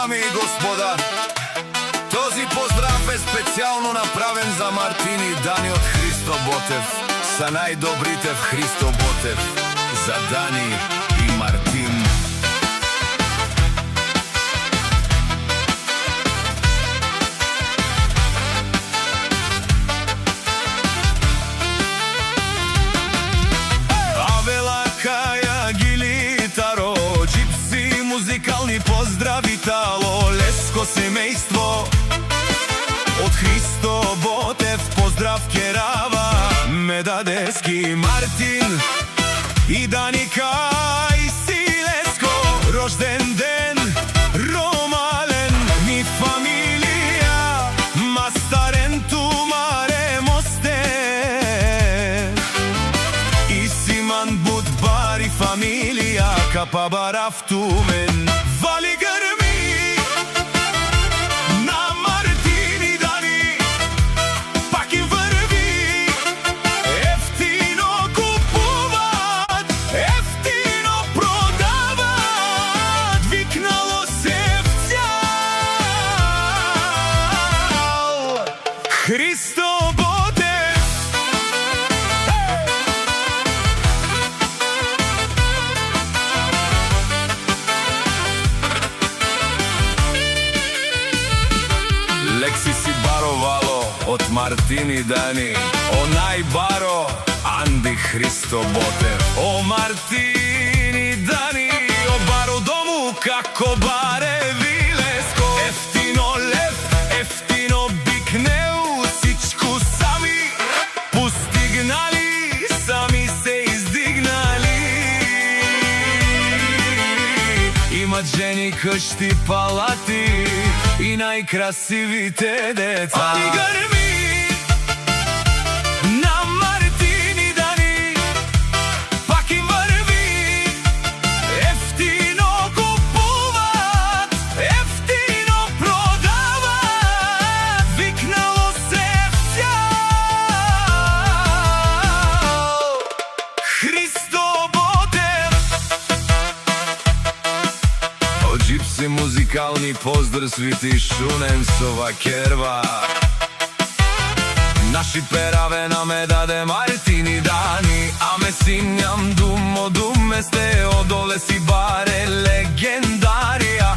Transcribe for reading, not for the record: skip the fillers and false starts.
дами и господа, този поздрав е специално направен за Мартин и Дани от Христо Ботев. Са најдобрите в Христо Ботев. За Дани и Мартин. Музикални поздрави тало, леско семејство од Христо Ботев. Поздрав керава Медадески, Мартин и Даника и Силеско. Рожден ден ромален ми фамилија, мастарен тумаре мосте и Симан Будбари фамилија Капабарав тумен. Вали грми на Мартин и Дани, пак им врви. Ефтино купуват, ефтино продават, викнало се в цял Христо Ботев. Лекси си баровало од Мартин и Дани, онај баро Анди Христо Ботев. О Мартин и Дани, о баро дому како баре вилеско. Ефтино лев, ефтино бикнеу, сичку сами постигнали, сами се издигнали. Имат жени, къщи, палати и најкрасивите деца. Вали грми на Мартин и Дани, пак им врви. Ефтино купуват, ефтино продават, викнало се в цял Христо Ботев. Од джипси музикални поздрави ти шунен со вакерва. Наши пераве на ме даде Мартин и Дани, а ме синјам думо думесте, одоле си баре легендарија.